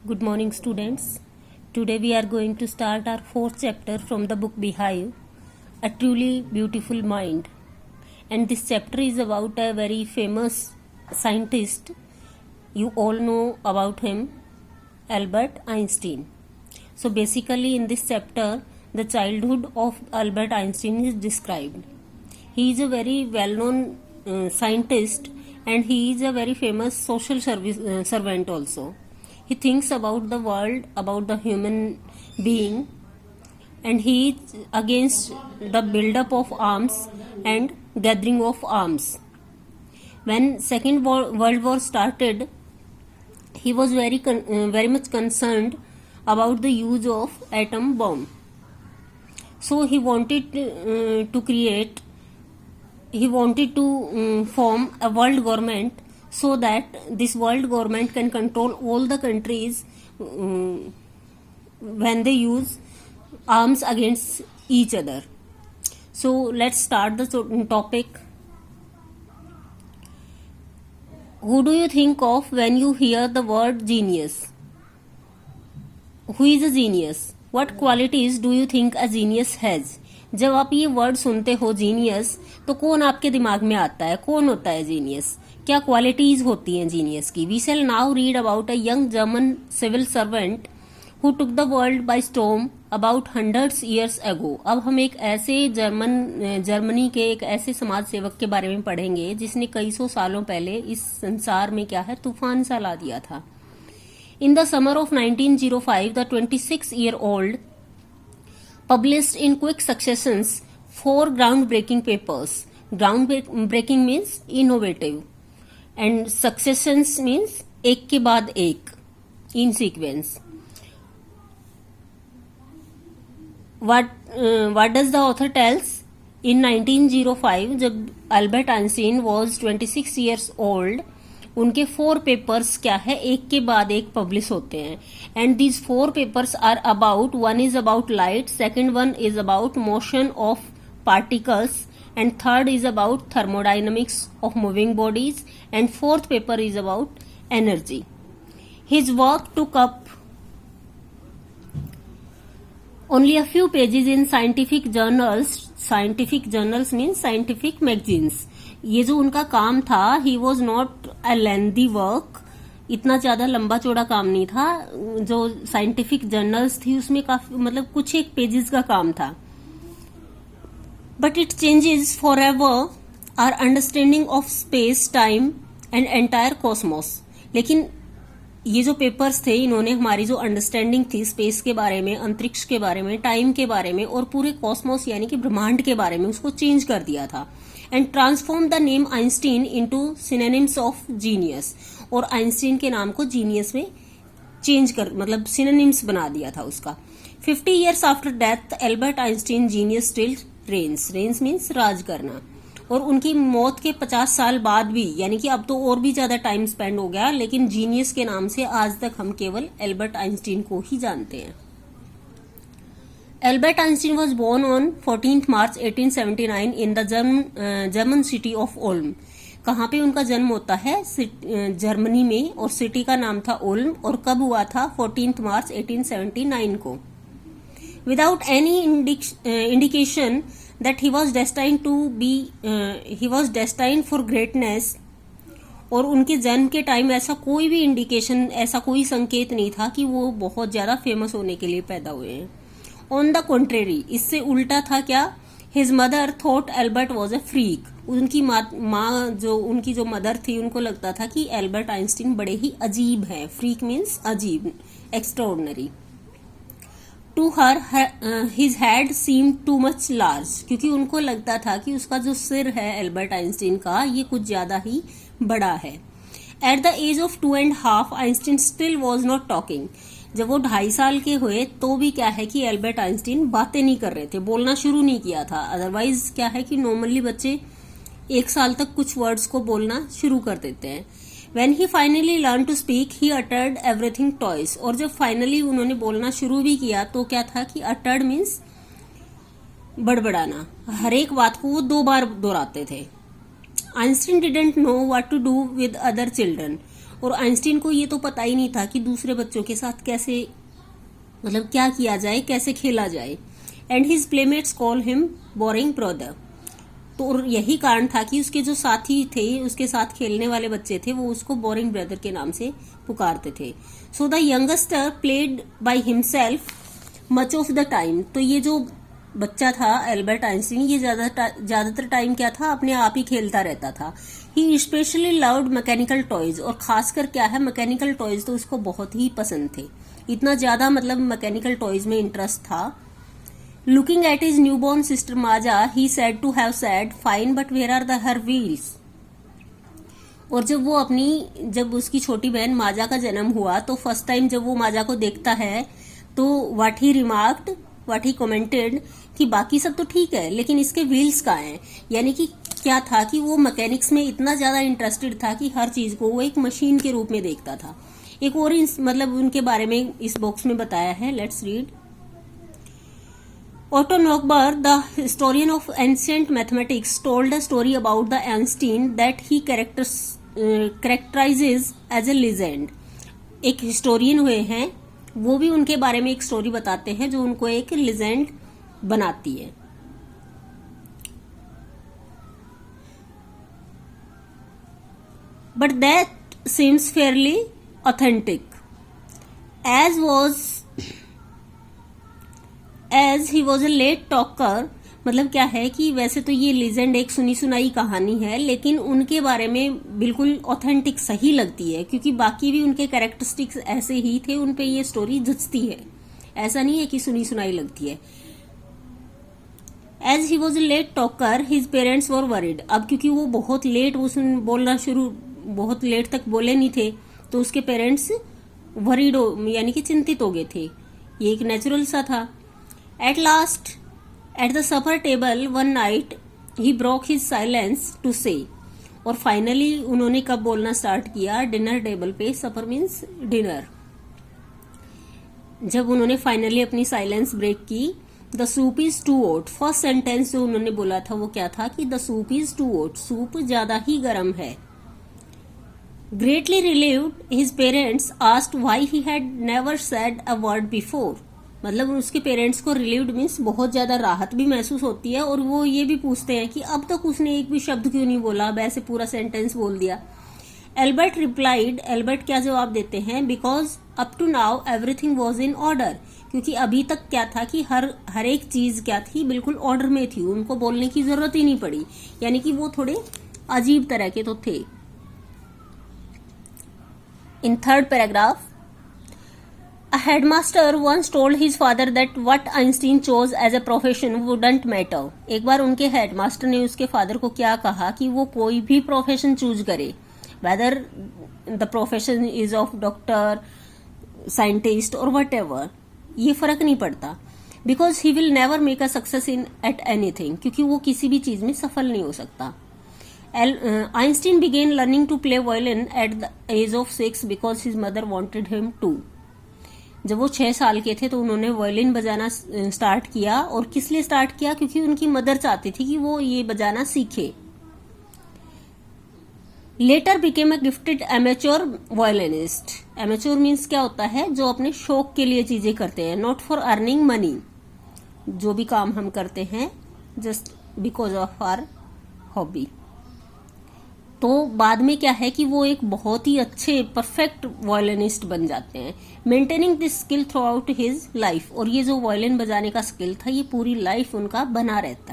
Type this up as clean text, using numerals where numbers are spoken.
Good morning, students. Today we are going to start our fourth chapter from the book Beehive, A Truly Beautiful Mind. And this chapter is about a very famous scientist. You all know about him, Albert Einstein. So basically in this chapter, the childhood of Albert Einstein is described. He is a very well-known scientist, and he is a very famous social servant also. He thinks about the world, about the human being, and he is against the build-up of arms and gathering of arms. When Second World War started, he was very much concerned about the use of atom bomb. So he wanted to form a world government, so that this world government can control all the countries when they use arms against each other. So let's start the topic. Who do you think of when you hear the word genius? Who is a genius? What qualities do you think a genius has? जब आप ये word सुनते हो genius, तो कौन आपके दिमाग में आता है? कौन होता है जीनियस? क्या क्वालिटीज होती हैं जीनियस की? We shall now read about a young German civil servant who took the world by storm about 100 years ago. अब हम एक ऐसे जर्मनी के एक ऐसे समाज सेवक के बारे में पढ़ेंगे जिसने कई सौ सालों पहले इस संसार में क्या है, तूफान सा ला दिया था. In the summer of 1905, the 26-year-old published in quick successions 4 groundbreaking papers. Groundbreaking means innovative, and successions means एक के बाद एक, in sequence. What does the author tells? In 1905, जब Albert Einstein was 26 years old, उनके 4 papers क्या है, एक के बाद एक पब्लिश होते हैं. And these 4 papers are about, one is about light, second one is about motion of particles, and third is about thermodynamics of moving bodies, and fourth paper is about energy. His work took up only a few pages in scientific journals. Scientific journals means scientific magazines. ये जो उनका काम था, he was not a lengthy work, इतना ज्यादा लंबा चौड़ा काम नहीं था. जो साइंटिफिक जर्नल्स थी उसमें काफी मतलब कुछ एक पेजेस का काम था. But it changes forever our understanding of space, time and entire cosmos. लेकिन ये जो पेपर्स थे, इन्होंने हमारी जो अंडरस्टैंडिंग थी स्पेस के बारे में, अंतरिक्ष के बारे में, टाइम के बारे में और पूरे कॉस्मोस यानी कि ब्रह्मांड के बारे में, उसको चेंज कर दिया था. And transform the name Einstein into synonyms of genius. और आइंस्टीन के नाम को जीनियस में चेंज कर मतलब सिनोनिम्स बना दिया था उसका. 50 years after death Albert Einstein genius still reigns. Reigns means राज करना. और उनकी मौत के 50 साल बाद भी, यानी कि अब तो और भी ज्यादा टाइम स्पेंड हो गया, लेकिन जीनियस के नाम से आज तक हम केवल एल्बर्ट आइंस्टीन को ही जानते हैं. Albert Einstein was born on 14th March 1879 in the German city of Ulm. कहाँ पे उनका जन्म होता है? जर्मनी में, और सिटी का नाम था ओल्म. और कब हुआ था? 14th March 1879 को. Without any indication that he was destined for greatness. और उनके जन्म के टाइम ऐसा कोई भी इंडिकेशन, ऐसा कोई संकेत नहीं था कि वो बहुत ज्यादा फेमस होने के लिए पैदा हुए हैं. ऑन द कॉन्ट्रेरी, इससे उल्टा था क्या? His mother thought Albert was a freak. उनकी उनकी जो मदर थी, उनको लगता था कि एल्बर्ट आइंस्टीन बड़े ही अजीब हैं. फ्रीक मीन्स अजीब, extraordinary. To her his head seem too much large. क्योंकि उनको लगता था कि उसका जो सिर है एल्बर्ट आइंस्टीन का, ये कुछ ज्यादा ही बड़ा है. At the age of 2.5 Einstein still was not talking. जब वो 2.5 साल के हुए तो भी क्या है कि एल्बर्ट आइंस्टीन बातें नहीं कर रहे थे, बोलना शुरू नहीं किया था. अदरवाइज क्या है कि नॉर्मली बच्चे 1 साल तक कुछ वर्ड्स को बोलना शुरू कर देते हैं. When he finally learned to speak, he uttered everything twice. और जब फाइनली उन्होंने बोलना शुरू भी किया तो क्या था कि uttered means बड़बड़ाना. हर एक बात को वो 2 बार दोहराते थे. Einstein didn't know what to do with other children. और आइंस्टीन को ये तो पता ही नहीं था कि दूसरे बच्चों के साथ कैसे, मतलब क्या किया जाए, कैसे खेला जाए। And his playmates call him boring brother. तो यही कारण था कि उसके जो साथी थे, उसके साथ खेलने वाले बच्चे थे, वो उसको बोरिंग ब्रदर के नाम से पुकारते थे। So the youngster played by himself much of the time. तो ये जो बच्चा था एल्बर्ट आइंस्टीन, ये ज्यादातर टाइम क्या था, अपने आप ही खेलता रहता था। ही स्पेशली लव्ड मैकेनिकल टॉयज, और खासकर क्या है, मैकेनिकल टॉयज तो उसको बहुत ही पसंद थे। इतना ज्यादा मतलब मैकेनिकल टॉयज में इंटरेस्ट था। Looking at his newborn sister Maja, he said to have said, fine but where are the her wheels. और जब उसकी छोटी बहन माजा का जन्म हुआ, तो फर्स्ट टाइम जब वो माजा को देखता है, तो व्हाट ही कमेंटेड कि बाकी सब तो ठीक है, लेकिन इसके व्हील्स कहाँ हैं। यानी कि क्या था कि वो मैकेनिक्स में इतना ज्यादा इंटरेस्टेड था कि हर चीज को वो एक मशीन के रूप में देखता था। एक और मतलब उनके बारे में इस बॉक्स में बताया है, let's read. Otto Knockbar, the historian of ancient mathematics, told a story about the Einstein that he characterizes as a legend. एक हिस्टोरियन हुए हैं, वो भी उनके बारे में एक स्टोरी बताते हैं जो उनको एक लेजेंड बनाती है। But that seems fairly authentic, as he was a late talker। मतलब क्या है कि वैसे तो ये लीजेंड एक सुनी सुनाई कहानी है, लेकिन उनके बारे में बिल्कुल ऑथेंटिक सही लगती है, क्योंकि बाकी भी उनके कैरेक्टरिस्टिक्स ऐसे ही थे, उन पे ये स्टोरी जचती है, ऐसा नहीं है कि सुनी सुनाई लगती है। As he was a late talker, his parents were worried. अब क्योंकि वो बहुत लेट बहुत लेट तक बोले नहीं थे, तो उसके पेरेंट्स वरीड यानी कि चिंतित हो गए थे। ये एक नेचुरल सा था। At last, at the supper table one night, he broke his silence to say, और फाइनली उन्होंने कब बोलना स्टार्ट किया, डिनर टेबल पे, सपर मीन्स डिनर। जब उन्होंने फाइनली अपनी साइलेंस ब्रेक की, the soup is too hot. First sentence जो उन्होंने बोला था वो क्या था कि the soup is too hot, soup ज्यादा ही गर्म है। Greatly relieved, his parents asked why he had never said a word before. मतलब उसके पेरेंट्स को रिलीव्ड मीन्स बहुत ज्यादा राहत भी महसूस होती है, और वो ये भी पूछते हैं कि अब तक उसने एक भी शब्द क्यों नहीं बोला, अब ऐसे पूरा सेंटेंस बोल दिया। एल्बर्ट रिप्लाइड, एल्बर्ट क्या जवाब देते हैं, because up to now everything was in order. क्योंकि अभी तक क्या था कि हर एक चीज क्या थी, बिल्कुल ऑर्डर में थी, उनको बोलने की जरूरत ही नहीं पड़ी। यानी कि वो थोड़े अजीब तरह के तो थे। In third paragraph, A headmaster once told his father that what Einstein chose as a profession wouldn't matter. एक बार उनके हेडमास्टर ने उसके फादर को क्या कहा कि वो कोई भी प्रोफेशन चूज करे, whether the profession is of doctor, scientist or whatever, ये फर्क नहीं पड़ता, because he will never make a success in at anything, क्योंकि वो किसी भी चीज में सफल नहीं हो सकता। Einstein began learning to play violin at the age of 6 because his mother wanted him to. जब वो 6 साल के थे तो उन्होंने वायलिन बजाना स्टार्ट किया, और किस लिए स्टार्ट किया, क्योंकि उनकी मदर चाहती थी कि वो ये बजाना सीखे। Letter became a gifted amateur violinist. Amateur means क्या होता है, जो अपने शौक के लिए चीजें करते हैं, नॉट फॉर अर्निंग मनी। जो भी काम हम करते हैं just because of our hobby. तो बाद में क्या है कि वो एक बहुत ही अच्छे परफेक्ट वायलिनिस्ट बन जाते हैं। Maintaining this skill through out his life, और ये जो वायलिन बजाने का स्किल था ये पूरी लाइफ उनका बना रहता है।